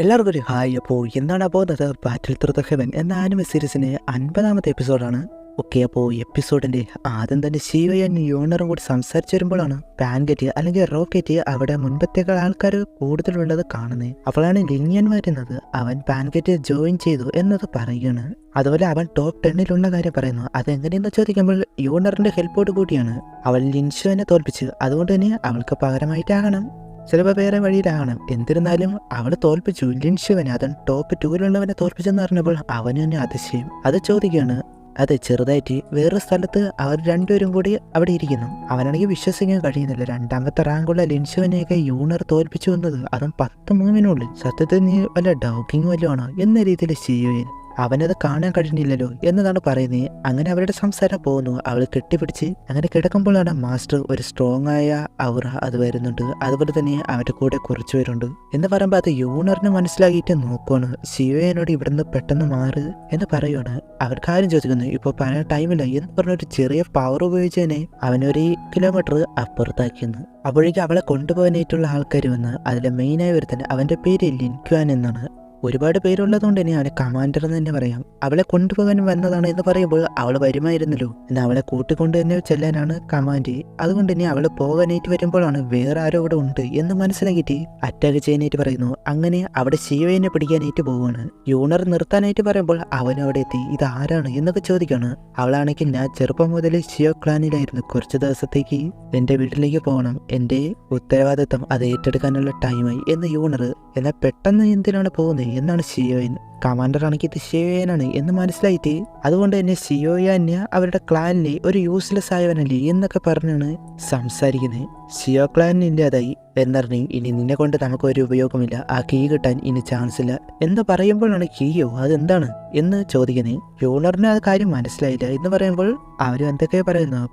എല്ലാവർക്കും ഒരു ഹായ്. അപ്പോൾ എന്താണ് പോകുന്നത് ബാറ്റിൽ ത്രൂ ദ ഹെവൻ എന്ന ആനിമെ സീരീസിൻ്റെ 50ാമത്തെ എപ്പിസോഡാണ്. ഓക്കെ, അപ്പോൾ എപ്പിസോഡിൻ്റെ ആദ്യം തന്നെ ഷിയോയും യോണറും കൂടി സംസാരിച്ച് വരുമ്പോഴാണ് പാൻകെറ്റ് അല്ലെങ്കിൽ റോക്കറ്റ് അവിടെ മുൻപത്തേക്കാൾ ആൾക്കാർ കൂടുതലുള്ളത് കാണുന്നത്. അപ്പോഴാണ് ലിനിയൻ വരുന്നത്. അവൻ പാൻകെറ്റ് ജോയിൻ ചെയ്തു എന്നത് പറയുകയാണ്. അതുപോലെ അവൻ ടോപ്പ് 10ലുള്ള കാര്യം പറയുന്നു. അതെങ്ങനെയെന്ന് ചോദിക്കുമ്പോൾ യോണറിൻ്റെ ഹെൽപ്പോട് കൂടിയാണ് അവൾ ലിൻഷുവിനെ തോൽപ്പിച്ച്. അതുകൊണ്ട് തന്നെ അവൾക്ക് പകരമായിട്ടാകണം, ചിലപ്പോൾ വേറെ വഴിയിലാകണം. എന്നിരുന്നാലും അവൾ തോൽപ്പിച്ചു ലിൻഷുവിനെ. അതും ടോപ്പ് 2ലുള്ളവനെ തോൽപ്പിച്ചെന്ന് പറഞ്ഞപ്പോൾ അവന് തന്നെ അതിശയം. അത് ചോദിക്കുകയാണ്. അതെ, ചെറുതായിട്ട് വേറെ സ്ഥലത്ത് അവർ രണ്ടുപേരും കൂടി അവിടെ ഇരിക്കുന്നു. അവനാണെങ്കിൽ വിശ്വസിക്കാൻ കഴിയുന്നില്ല. 2ാമത്തെ റാങ്കുള്ള ലിൻഷുവിനെയൊക്കെ യൂണർ തോൽപ്പിച്ചു വന്നത്, അതും 10 മൂവിനുള്ളിൽ. സത്യത്തിൽ നീ വല്ല ഡൗക്കിങ് വല്ലതും ആണോ എന്ന രീതിയിൽ ചെയ്യുകയും അവനത് കാണാൻ കഴിയുന്നില്ലല്ലോ എന്നതാണ് പറയുന്നത്. അങ്ങനെ അവരുടെ സംസാരം പോകുന്നു. അവൾ കെട്ടിപ്പിടിച്ച് അങ്ങനെ കിടക്കുമ്പോഴാണ് മാസ്റ്റർ ഒരു സ്ട്രോങ് ആയ ഔറ അത് വരുന്നുണ്ട്. അതുപോലെ തന്നെ അവരുടെ കൂടെ കുറച്ചു പേരുണ്ട് എന്ന് പറയുമ്പോൾ അത് യൂണറിന് മനസ്സിലാക്കിയിട്ട് നോക്കുവാണ്. ഷിയോയോട് ഇവിടുന്ന് പെട്ടെന്ന് മാറ് എന്ന് പറയുവാണ്. അവർ കാര്യം ചോദിക്കുന്നു. ഇപ്പോൾ പറയാൻ ടൈമില്ല എന്ന് പറഞ്ഞൊരു ചെറിയ പവർ ഉപയോഗിച്ച് തന്നെ അവനൊരു കിലോമീറ്റർ അപ്പുറത്താക്കിയെന്ന്. അപ്പോഴേക്കും അവളെ കൊണ്ടുപോകാനായിട്ടുള്ള ആൾക്കാർ വന്ന് അതിലെ മെയിനായി വരുന്നത് അവൻ്റെ പേര് ലിൻക്വാൻ എന്നാണ്. ഒരുപാട് പേരുള്ളതുകൊണ്ട് തന്നെ അവനെ കമാൻഡർ എന്ന് തന്നെ പറയാം. അവളെ കൊണ്ടുപോകാൻ വന്നതാണ് എന്ന് പറയുമ്പോൾ അവൾ വരുമായിരുന്നല്ലോ, എന്നാൽ അവളെ കൂട്ടിക്കൊണ്ട് തന്നെ ചെല്ലാനാണ് കമാൻഡ്. അതുകൊണ്ട് തന്നെ അവൾ പോകാനായിട്ട് വരുമ്പോഴാണ് വേറെ ആരോ ഇവിടെ ഉണ്ട് എന്ന് മനസ്സിലാക്കിയിട്ട് അറ്റാക്ക് ചെയ്യാനായിട്ട് പറയുന്നു. അങ്ങനെ അവിടെ ഷിയോയെ പിടിക്കാനായിട്ട് പോവുകയാണ്. യൂണർ നിർത്താനായിട്ട് പറയുമ്പോൾ അവൻ അവിടെ എത്തി. ഇത് ആരാണ് എന്നൊക്കെ ചോദിക്കുകയാണ്. അവളാണെങ്കിൽ ഞാൻ ചെറുപ്പം മുതൽ ഷിയോ ക്ലാനിലായിരുന്നു. കുറച്ച് ദിവസത്തേക്ക് എൻ്റെ വീട്ടിലേക്ക് പോകണം, എൻ്റെ ഉത്തരവാദിത്തം അത് ഏറ്റെടുക്കാനുള്ള ടൈമായി എന്ന് യൂണർ. എന്നാൽ പെട്ടെന്ന് എന്തിനാണ് പോകുന്നത് എന്നാണ് ഷിയോയൻ. കമാൻഡർ ആണെങ്കിൽ ഇത് ഷിയോയനാണ് എന്ന് മനസ്സിലായിട്ട് അതുകൊണ്ട് തന്നെ ഷിയോയനെ അവരുടെ ക്ലാനിലെ ഒരു യൂസ്ലെസ് ആയവനല്ലേ എന്നൊക്കെ പറഞ്ഞാണ് സംസാരിക്കുന്നത്. ഷിയോ ക്ലാൻ ഇല്ലാതായി എന്നറിഞ്ഞ് ഇനി നിന്നെ കൊണ്ട് നമുക്ക് ഒരു ഉപയോഗമില്ല, ആ കീ കിട്ടാൻ ഇനി ചാൻസ് ഇല്ല എന്ന് പറയുമ്പോഴാണ് കീയോ അതെന്താണ് എന്ന് ചോദിക്കുന്നത്. യൂണറിന് അത് കാര്യം മനസ്സിലായില്ല എന്ന് പറയുമ്പോൾ അവരും എന്തൊക്കെയോ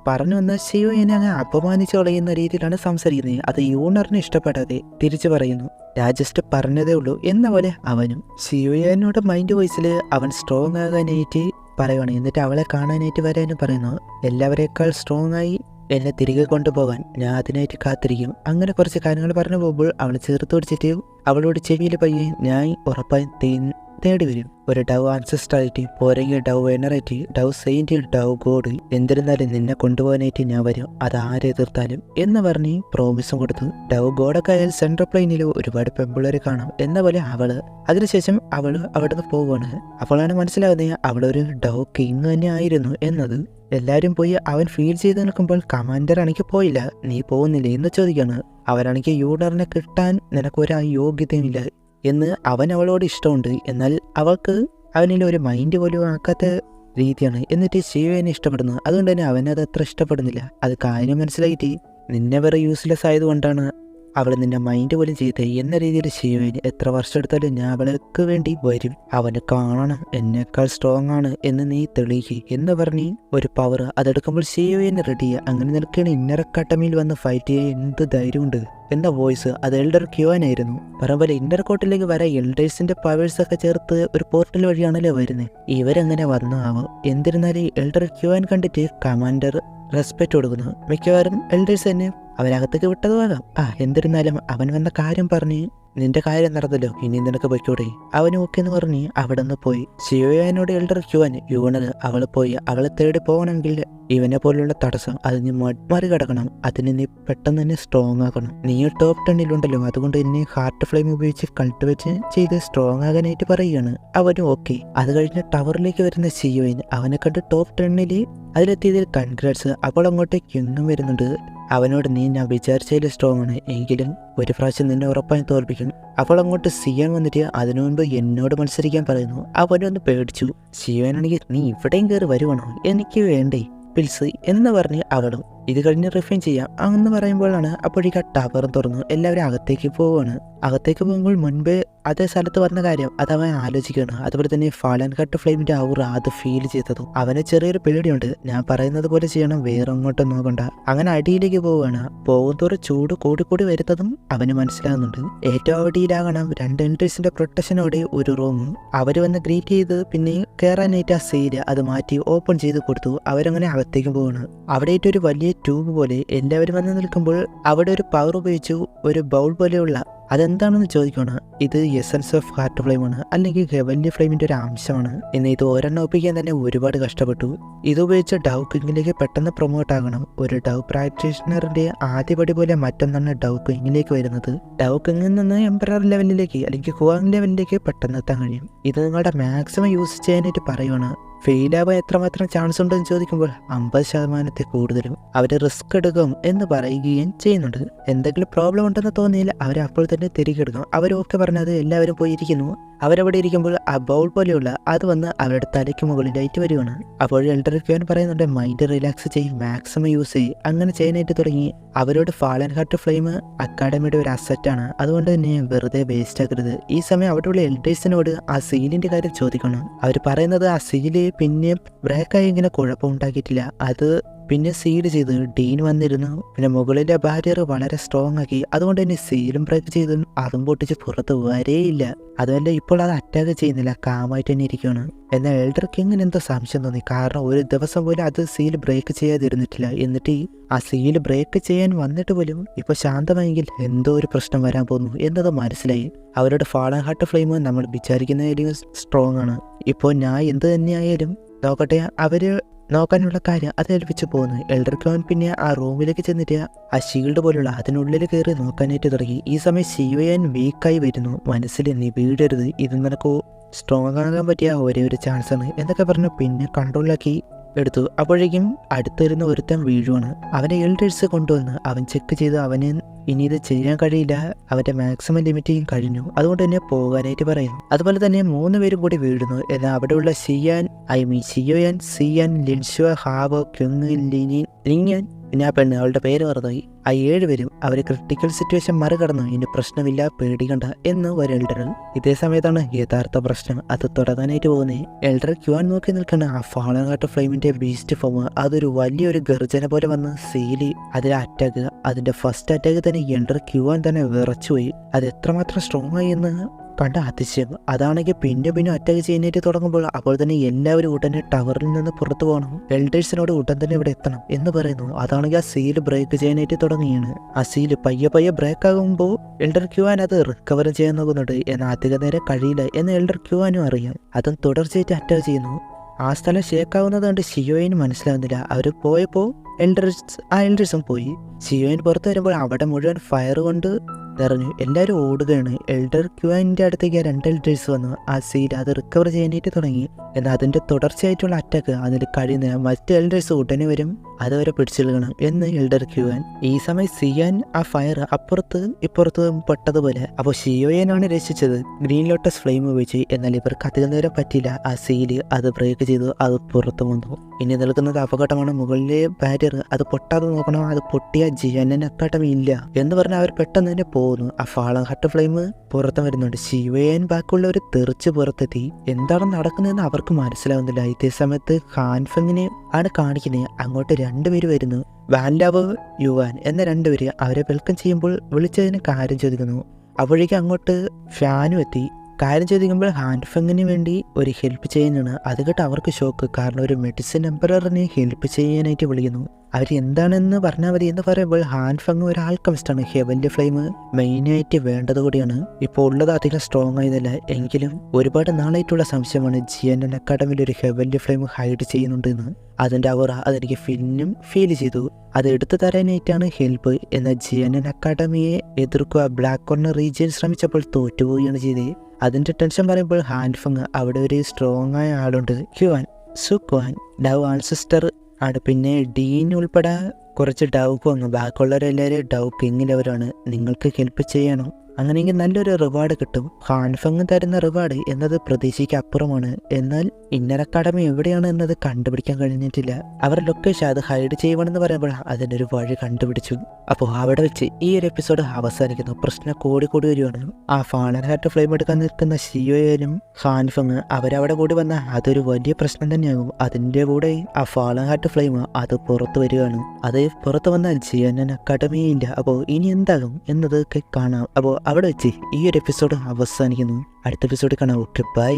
പറഞ്ഞു വന്ന ഷിയോയനെ അങ്ങ് അപമാനിച്ചു കളയുന്ന രീതിയിലാണ് സംസാരിക്കുന്നത്. അത് യൂണറിന് ഇഷ്ടപ്പെടാതെ തിരിച്ചു പറയുന്നു. ഞാൻ ജസ്റ്റ് പറഞ്ഞതേ ഉള്ളൂ എന്ന പോലെ അവനും. ഷിയോയനോട് മൈൻഡ് വോയിസിൽ അവൻ സ്ട്രോങ് ആകാനായിട്ട് പറയുവാണ്. എന്നിട്ട് അവളെ കാണാനായിട്ട് വരാനും പറയുന്നു. എല്ലാവരേക്കാൾ സ്ട്രോങ് ആയി എന്നെ തിരികെ കൊണ്ടുപോകാൻ ഞാൻ അതിനായിട്ട് കാത്തിരിക്കും. അങ്ങനെ കുറച്ച് കാര്യങ്ങൾ പറഞ്ഞു പോകുമ്പോൾ അവൾ ചേർത്ത് പിടിച്ചിട്ട് അവളോട് ചെവിയിൽ പയ്യെ ഞാൻ ഉറപ്പായും തേടി വരും. ഒരു ഡവ് ആൻസസ്ട്രാലിറ്റി പോരെങ്കിൽ ഡവ് വെനറേറ്റി ഡവ് സെയിൻറ്റ് ഡവ് ഗോഡ്, എന്നിരുന്നാലും നിന്നെ കൊണ്ടുപോകാനായിട്ട് ഞാൻ വരും, അത് ആരെതിർത്താലും എന്ന് പറഞ്ഞ് പ്രോമിസും കൊടുത്തു. ഡവ് ഗോഡൊക്കെ ആയാൽ സെൻട്രൽ പ്ലെയിനിൽ ഒരുപാട് പെമ്പിള്ളേരെ കാണാം എന്ന പോലെ അവള്. അതിനുശേഷം അവൾ അവിടുന്ന് പോവുകയാണ്. അപ്പോഴാണ് മനസ്സിലാവുന്നത് അവളൊരു ഡവ് കിങ് തന്നെ ആയിരുന്നു എന്നത്. എല്ലാവരും പോയി അവൻ ഫീൽ ചെയ്ത് നിൽക്കുമ്പോൾ കമാൻഡർ ആണെങ്കിൽ പോയില്ല, നീ പോകുന്നില്ലേ എന്ന് ചോദിക്കുകയാണ്. അവരാണെങ്കിൽ യൂണറിനെ കിട്ടാൻ നിനക്കൊരു യോഗ്യതയുമില്ല എന്ന് അവൻ അവളോട് ഇഷ്ടമുണ്ട്, എന്നാൽ അവൾക്ക് അവനിൽ ഒരു മൈൻഡ് പോലും ആക്കാത്ത രീതിയാണ്. എന്നിട്ട് ഷിയോയെ ഇഷ്ടപ്പെടുന്നു. അതുകൊണ്ട് തന്നെ അവനത് അത്ര ഇഷ്ടപ്പെടുന്നില്ല. അത് കാര്യം മനസ്സിലായിട്ട് നിന്നെ വേറെ യൂസ്ലെസ് ആയതുകൊണ്ടാണ് അവൾ നിന്നെ മൈൻഡ് പോലും ചെയ്തേ എന്ന രീതിയിൽ ഷിയോയിന് എത്ര വർഷം എടുത്താലും ഞാൻ അവൾക്ക് വേണ്ടി വരും, അവന് കാണണം, എന്നേക്കാൾ സ്ട്രോങ് ആണ് എന്ന് നീ തെളിയിക്കുക എന്ന് പറഞ്ഞ് ഒരു പവർ അതെടുക്കുമ്പോൾ ഷിയോയിന് റെഡിയാണ്. അങ്ങനെ നിൽക്കുകയാണ്. ഇന്നർ അക്കാഡമിയിൽ വന്ന് ഫൈറ്റ് ചെയ്യാൻ എന്ത് ധൈര്യമുണ്ട് എന്ന വോയിസ് അത് എൽഡർ ക്യുവാനായിരുന്നു. പറയുമ്പോൾ ഇന്നർ കോർട്ടിലേക്ക് വരാൻ എൽഡേഴ്സിന്റെ പവേഴ്സ് ഒക്കെ ചേർത്ത് ഒരു പോർട്ടൽ വഴിയാണല്ലോ വരുന്നത്. ഇവരെങ്ങനെ വന്നു ആവും. എന്നിരുന്നാലും എൽഡർ ക്യുവാൻ കണ്ടിട്ട് കമാൻഡർ റെസ്പെക്റ്റ് കൊടുക്കുന്നു. മിക്കവാറും എൽഡേഴ്സ് തന്നെ അവനകത്തേക്ക് വിട്ടതുമാകാം. എന്നിരുന്നാലും അവൻ വന്ന കാര്യം പറഞ്ഞ് നിന്റെ കാര്യം നടന്നല്ലോ, ഇനി നിനക്ക് പൊയ്ക്കൂടെ. അവന് ഓക്കെ എന്ന് പറഞ്ഞ് അവിടെ നിന്ന് പോയി. ഷിയോയനോട് എൽഡർ ക്യുവാൻ യൂണർ അവൾ പോയി അവളെ തേടി പോകണമെങ്കിൽ ഇവനെ പോലുള്ള തടസ്സം അത് നീ മറികടക്കണം. അതിന് നീ പെട്ടെന്ന് തന്നെ സ്ട്രോങ് ആക്കണം. നീ ടോപ്പ് 10ലുണ്ടല്ലോ, അതുകൊണ്ട് എന്നെ ഹാർട്ട് ഫ്ലെയിം ഉപയോഗിച്ച് കൾട്ടിവേറ്റ് ചെയ്ത് സ്ട്രോങ് ആകാനായിട്ട് പറയുകയാണ്. അവനും ഓക്കെ. അത് കഴിഞ്ഞ് ടവറിലേക്ക് വരുന്ന ഷിയോയിൻ അവനെ കണ്ട് ടോപ്പ് 10ൽ അതിലെത്തിയതിൽ കൺഗ്രാറ്റ്സ്. അപ്പോൾ അങ്ങോട്ടേക്ക് എന്നും വരുന്നുണ്ട്. അവനോട് നീ ഞാൻ വിചാരിച്ചതിൽ സ്ട്രോങ് ആണ്, എങ്കിലും ഒരു പ്രാവശ്യം നിന്നെ ഉറപ്പായി തോൽപ്പിക്കും. അപ്പോൾ അങ്ങോട്ട് സിയാൻ വന്നിട്ട് അതിനു മുൻപ് എന്നോട് മത്സരിക്കാൻ പറയുന്നു. അവനൊന്ന് പേടിച്ചു. സിയാനാണെങ്കിൽ നീ ഇവിടെയും കയറി വരുവാണോ, എനിക്ക് വേണ്ടേ പിൽസ് എന്ന് പറഞ്ഞ് അവളും. ഇത് കഴിഞ്ഞ് റിഫൈൻ ചെയ്യാം എന്ന് പറയുമ്പോഴാണ് അപ്പോഴേക്ക് ആ ടവർ തുറന്നു. എല്ലാവരും അകത്തേക്ക് പോവുകയാണ്. അകത്തേക്ക് പോകുമ്പോൾ മുൻപ് അതേ സ്ഥലത്ത് വന്ന കാര്യം അത് അവൻ ആലോചിക്കുകയാണ്. അതുപോലെ തന്നെ ഫാലൻ കട്ട് ഫ്ലെയിമിന്റെ ഔറ അത് ഫീൽ ചെയ്തതും അവന് ചെറിയൊരു പേടിയുണ്ട്. ഞാൻ പറയുന്നത് പോലെ ചെയ്യണം, വേറെ അങ്ങോട്ടും നോക്കണ്ട. അങ്ങനെ അടിയിലേക്ക് പോവുകയാണ്. പോകുന്തോറും ചൂട് കൂടിക്കൂടി വരുന്നതും അവന് മനസ്സിലാകുന്നുണ്ട്. ഏറ്റവും അടിയിലാകണം 2 എൻട്രീസിന്റെ പ്രൊട്ടക്ഷനോടെ ഒരു റൂമും. അവര് വന്ന് ഗ്രീറ്റ് ചെയ്ത് പിന്നെ കയറാനായിട്ട് ആ സീല് അത് മാറ്റി ഓപ്പൺ ചെയ്ത് കൊടുത്തു. അവരങ്ങനെ അകത്തേക്ക് പോവാണ്. അവിടെ ഒരു വലിയ ട്യൂബ് പോലെ എല്ലാവരും വന്ന് നിൽക്കുമ്പോൾ അവിടെ ഒരു പവർ ഉപയോഗിച്ചു ഒരു ബൗൾ പോലെയുള്ള അതെന്താണെന്ന് ചോദിക്കുകയാണ്. ഇത് എസൻസ് ഓഫ് ഹാർട്ട് ഫ്ലെയിമാണ്, അല്ലെങ്കിൽ ഹെവൻലി ഫ്ലെയിമിൻ്റെ ഒരു അംശമാണ്. എന്നാൽ ഇത് ഒരെണ്ണം ഒപ്പിക്കാൻ തന്നെ ഒരുപാട് കഷ്ടപ്പെട്ടു. ഇതുപയോഗിച്ച് ഡവ് കിങ്ങിലേക്ക് പെട്ടെന്ന് പ്രൊമോട്ട് ആകണം. ഒരു ഡവ് പ്രാക്ടീഷണറിൻ്റെ ആദ്യപടി പോലെ മറ്റൊന്നാണ് ഡവ് കിങ്ങിലേക്ക് വരുന്നത്. ഡവ് കിങ്ങിൽ നിന്ന് എംപറർ ലെവലിലേക്ക് അല്ലെങ്കിൽ ഹുവാങ് ലെവലിലേക്ക് പെട്ടെന്ന് എത്താൻ കഴിയും. ഇത് നിങ്ങളുടെ മാക്സിമം യൂസ് ചെയ്യാനായിട്ട് പറയുവാണ്. ഫെയിലാവാൻ എത്രമാത്രം ചാൻസ് ഉണ്ടെന്ന് ചോദിക്കുമ്പോൾ 50% കൂടുതലും അവർ റിസ്ക് എടുക്കും എന്ന് പറയുകയും ചെയ്യുന്നുണ്ട്. എന്തെങ്കിലും പ്രോബ്ലം ഉണ്ടെന്ന് തോന്നിയാൽ അവരെ അപ്പോൾ തന്നെ തിരികെ എടുക്കും. അവരൊക്കെ പറഞ്ഞത് എല്ലാവരും പോയിരിക്കുന്നു. അവരവിടെ ഇരിക്കുമ്പോൾ ആ ബൗൾ പോലെയുള്ള അത് വന്ന് അവരുടെ തലയ്ക്ക് മുകളിലായിട്ട് വരുവാണ്. അപ്പോൾ എൽഡർ ക്യൂൻ പറയുന്നുണ്ട്, മൈൻഡ് റിലാക്സ് ചെയ്യും, മാക്സിമം യൂസ് ചെയ്യും. അങ്ങനെ ചെയ്യാനായിട്ട് തുടങ്ങി. അവരോട് ഫാളൻ ഹാർട്ട് ഫ്ലെയിം അക്കാഡമിയുടെ ഒരു അസറ്റാണ്, അതുകൊണ്ട് തന്നെ വെറുതെ വേസ്റ്റ് ആക്കരുത്. ഈ സമയം അവിടെയുള്ള എൽഡേഴ്സിനോട് ആ സീലിന്റെ കാര്യം ചോദിക്കണം. അവർ പറയുന്നത് ആ സീല് പിന്നെ ബ്രേക്കായി ഇങ്ങനെ കുഴപ്പമുണ്ടാക്കിയിട്ടില്ല, അത് പിന്നെ സീഡ് ചെയ്ത് ഡീൻ വന്നിരുന്നു. പിന്നെ മുകളിലെ ബാരിയർ വളരെ സ്ട്രോങ് ആക്കി, അതുകൊണ്ട് തന്നെ സീലും ബ്രേക്ക് ചെയ്ത് അതും പൊട്ടിച്ച് പുറത്ത് വരേയില്ല. അതുമല്ല ഇപ്പോൾ അത് അറ്റാക്ക് ചെയ്യുന്നില്ല, കാമായിട്ട് തന്നെ ഇരിക്കുകയാണ്. എന്നാൽ എൽഡർ കിങ്ങിന് എന്തോ സംശയം തോന്നി. കാരണം ഒരു ദിവസം പോലും അത് സീൽ ബ്രേക്ക് ചെയ്യാതിരുന്നിട്ടില്ല. എന്നിട്ട് ആ സീൽ ബ്രേക്ക് ചെയ്യാൻ വന്നിട്ട് പോലും ഇപ്പോൾ ശാന്തമായെങ്കിൽ എന്തോ ഒരു പ്രശ്നം വരാൻ പോകുന്നു എന്നത് മനസ്സിലായി. അവരുടെ ഫാളൻ ഹാർട്ട് ഫ്ലെയിം നമ്മൾ വിചാരിക്കുന്നതിലും സ്ട്രോങ് ആണ്. ഇപ്പോൾ ഞാൻ എന്ത് തന്നെയായാലും നോക്കട്ടെ, അവര് നോക്കാനുള്ള കാര്യം അത് ഏൽപ്പിച്ചു പോകുന്നു. എൽഡർ ക്യൂൻ പിന്നെ ആ റൂമിലേക്ക് ചെന്നിട്ട് ആ ഷീൽഡ് പോലുള്ള അതിനുള്ളിൽ കയറി നോക്കാനായിട്ട് തുടങ്ങി. ഈ സമയം ശിവയൻ വീക്കായി വരുന്നു. മനസ്സിൽ നീ വീടരുത്, ഇത് നിനക്ക് സ്ട്രോങ് ആകാൻ പറ്റിയ ഒരേ ഒരു ചാൻസ് ആണ് എന്നൊക്കെ പറഞ്ഞു പിന്നെ കൺട്രോളാക്കി എടുത്തു. അപ്പോഴേക്കും അടുത്തിരുന്ന് ഒരുത്തൻ വീഴുവാണ്. അവനെ എൽഡേഴ്സ് കൊണ്ടുവന്ന് അവൻ ചെക്ക് ചെയ്ത് അവന് ഇനി ഇത് ചെയ്യാൻ കഴിയില്ല, അവൻ്റെ മാക്സിമം ലിമിറ്റിങ് കഴിഞ്ഞു, അതുകൊണ്ട് തന്നെ പോകാനായിട്ട് പറയുന്നു. അതുപോലെ തന്നെ 3 പേരും കൂടി വീഴുന്നു. എന്നാൽ അവിടെയുള്ള ഷിയോയൻ, സിയാൻ, ലിൻഷുവ, ഹാവോ, ക്യുങ്, ലിനിയൻ പിന്നെ ആ പെണ്ണ്, അവളുടെ പേര് മറന്നുപോയി. ആ 7 പേരും അവർ ക്രിട്ടിക്കൽ സിറ്റുവേഷൻ മറികടന്നു. ഇനി പ്രശ്നമില്ല, പേടിക്കണ്ട എന്ന് ഒരു എൽഡർ. ഇതേ സമയത്താണ് യഥാർത്ഥ പ്രശ്നം അത് തുടങ്ങാനായിട്ട് പോകുന്നത്. എൽഡർ ക്യൂൻ നോക്കി നിൽക്കുന്ന ആ ഫാളൻ ഹാർട്ട് ഫ്ലെയിമിന്റെ ബീസ്റ്റ് ഫോം അതൊരു വലിയൊരു ഗർജന പോലെ വന്ന് സീലി അതിലെ അറ്റാക്ക്, അതിന്റെ ഫസ്റ്റ് അറ്റാക്ക് തന്നെ എൽഡർ ക്യൂൻ തന്നെ വിറച്ചുപോയി. അത് എത്രമാത്രം സ്ട്രോങ് ആയി എന്ന് കണ്ട അതിശയം. അതാണെങ്കിൽ പിന്നെ അറ്റാക്ക് ചെയ്യാനായിട്ട് തുടങ്ങുമ്പോൾ അപ്പോൾ തന്നെ എല്ലാവരും ഉടനെ ടവറിൽ നിന്ന് പുറത്തു പോകണം, എൽഡേഴ്സിനോട് ഉടൻ തന്നെ ഇവിടെ എത്തണം എന്ന് പറയുന്നു. അതാണെങ്കിൽ ആ സീല് ബ്രേക്ക് ചെയ്യാനായിട്ട് തുടങ്ങിയാണ്. ആ സീല് പയ്യെ ബ്രേക്ക് ആകുമ്പോൾ എൽഡർ ക്യൂൻ അത് റിക്കവർ ചെയ്യാൻ നോക്കുന്നുണ്ട്. എന്നാൽ അധിക നേരം കഴിയില്ല എന്ന് എൽഡർ ക്യൂനും അറിയാം. അതും തുടർച്ചയായിട്ട് അറ്റാക്ക് ചെയ്യുന്നു. ആ സ്ഥലം ഷേക്കാവുന്നത് കണ്ട് ഷിയോയിന് മനസ്സിലാവുന്നില്ല. അവർ പോയപ്പോൾ എൽഡേഴ്സും പോയി. ഷിയോയിൻ പുറത്ത് വരുമ്പോൾ അവിടെ മുഴുവൻ ഫയർ കൊണ്ട് നിറഞ്ഞു. എല്ലാവരും ഓടുകയാണ്. എൽഡർ ക്യൂൻ്റെ അടുത്തേക്ക് 2 എൽഡേഴ്സ് വന്നു. ആ സീൽ അത് റിക്കവർ ചെയ്യാനായിട്ട് തുടങ്ങി. എന്നാൽ അതിൻ്റെ തുടർച്ചയായിട്ടുള്ള അറ്റാക്ക് അതിൽ കഴിയുന്ന മറ്റ് എൽഡേഴ്സ് ഉടനെ വരും, അതുവരെ പിടിച്ചെടുക്കണം എന്ന് എൽഡർ ക്യൂൻ. ഈ സമയം സിയാൻ ആ ഫയർ ഇപ്പുറത്ത് പെട്ടതുപോലെ. അപ്പോൾ ഷിയോയനാണ് രക്ഷിച്ചത് ഗ്രീൻ ലോട്ടസ് ഫ്ലെയിം ഉപയോഗിച്ച്. എന്നാൽ ഇവർക്ക് അധികം നേരം പറ്റില്ല. ആ സീല് അത് ബ്രേക്ക് ചെയ്തു, അത് പുറത്തു വന്നു. ഇനി നിൽക്കുന്നത് അപകടമാണ്. മുകളിലെ ബാരിയർ അത് പൊട്ടാതെ നോക്കണം. അത് പൊട്ടിയ ജിയൻ അക്കാഡമി ഇല്ല എന്ന് പറഞ്ഞാൽ അവർ പെട്ടെന്ന് തന്നെ പോകുന്നു. ആ ഫാളൻ ഹാർട്ട് ഫ്ലെയിം പുറത്ത് വരുന്നുണ്ട്. ശിവയൻ ബാക്കിയുള്ളവർ തെറിച്ച് പുറത്തെത്തി. എന്താണ് നടക്കുന്നതെന്ന് അവർക്ക് മനസ്സിലാവുന്നില്ല. ഇതേ സമയത്ത് ഹാൻഫെങ്ങിനെ ആണ് കാണിക്കുന്നത്. അങ്ങോട്ട് 2 പേര് വരുന്നു. വാൻലാവ്, യുവാൻ എന്ന 2 പേര് അവരെ വെൽക്കം ചെയ്യുമ്പോൾ വിളിച്ചതിന് കാര്യം ചോദിക്കുന്നു. അപ്പോഴേക്കും അങ്ങോട്ട് ഫാനും എത്തി. കാര്യം ചോദിക്കുമ്പോൾ ഹാൻഫെങ്ങിന് വേണ്ടി ഒരു ഹെൽപ്പ് ചെയ്യാനാണ്. അത് കേട്ട് അവർക്ക് ഷോക്ക്. കാരണം ഒരു മെഡിസിൻ എംപററിനെ ഹെൽപ്പ് ചെയ്യാനായിട്ട് വിളിക്കുന്നു. അവർ എന്താണെന്ന് പറഞ്ഞാൽ മതി എന്ന് പറയുമ്പോൾ ഹാൻഫെങ് ഒരു ആൽക്കമിസ്റ്റാണ്. ഹെവൻലി ഫ്ലെയിം മെയിനായിട്ട് വേണ്ടത് കൂടിയാണ്. ഇപ്പോൾ ഉള്ളത് അധികം സ്ട്രോങ് ആയതല്ല, എങ്കിലും ഒരുപാട് നാളായിട്ടുള്ള സംശയമാണ് ജിയൻ അക്കാഡമിയിൽ ഒരു ഹെവൻലി ഫ്ലെയിം ഹൈഡ് ചെയ്യുന്നുണ്ടെന്ന്. അതിൻ്റെ അവർ അതെനിക്ക് ഫീൽ ചെയ്തു. അത് എടുത്തു തരാനായിട്ടാണ് ഹെൽപ്പ്. എന്നാൽ ജിയൻ അക്കാഡമിയെ എതിർക്കുക ബ്ലാക്ക് കോർണർ റീജിയൻ ശ്രമിച്ചപ്പോൾ തോറ്റുപോവുകയാണ് ചെയ്തത്. അതിൻ്റെ ടെൻഷൻ പറയുമ്പോൾ ഹാൻഫെങ് അവിടെ ഒരു സ്ട്രോങ് ആയ ആളുണ്ട്, ഹ്യുവാൻ സുക്വാൻ, ഡവ് ആൻസിസ്റ്റർ ആണ്. പിന്നെ ഡീൻ ഉൾപ്പെടെ കുറച്ച് ഡവ് കോങ്, ബാക്കിയുള്ളവരെല്ലാവരും ഡവ് കിങ്ങിലവരാണ്. നിങ്ങൾക്ക് ഹെൽപ്പ് ചെയ്യണോ? അങ്ങനെയെങ്കിൽ നല്ലൊരു റിവാർഡ് കിട്ടും. ഹാൻഫെങ് തരുന്ന റിവാർഡ് എന്നത് പ്രതീക്ഷയ്ക്ക് അപ്പുറമാണ്. എന്നാൽ ഇന്നർ അക്കാഡമി എവിടെയാണ് എന്നത് കണ്ടുപിടിക്കാൻ കഴിഞ്ഞിട്ടില്ല. അവർ ലൊക്കേഷൻ അത് ഹൈഡ് ചെയ്യുവാണെന്ന് പറയുമ്പോൾ അതിൻ്റെ ഒരു വഴി കണ്ടുപിടിച്ചു. അപ്പോൾ അവിടെ വെച്ച് ഈ ഒരു എപ്പിസോഡ് അവസാനിക്കുന്നു. പ്രശ്നം കൂടി വരുവാണ്. ആ ഫാളൻ ഹാർട്ട് ഫ്ലെയിം എടുക്കാൻ നിൽക്കുന്ന ഷിയോയനും ഹാൻഫെങ് അവരവിടെ കൂടി വന്നാൽ അതൊരു വലിയ പ്രശ്നം തന്നെയാകും. അതിൻ്റെ കൂടെ ആ ഫാളൻ ഹാർട്ട് ഫ്ലെയിം അത് പുറത്ത് വരികയാണ്. അത് പുറത്ത് വന്നാൽ ജിയൻ അക്കാഡമി ഇല്ല. അപ്പോൾ ഇനി എന്താകും എന്നതൊക്കെ കാണാം. അപ്പോൾ അവിടെ വെച്ച് ഈ ഒരു എപ്പിസോഡ് അവസാനിക്കുന്നു. അടുത്ത എപ്പിസോഡ് കാണാം. Okay, by.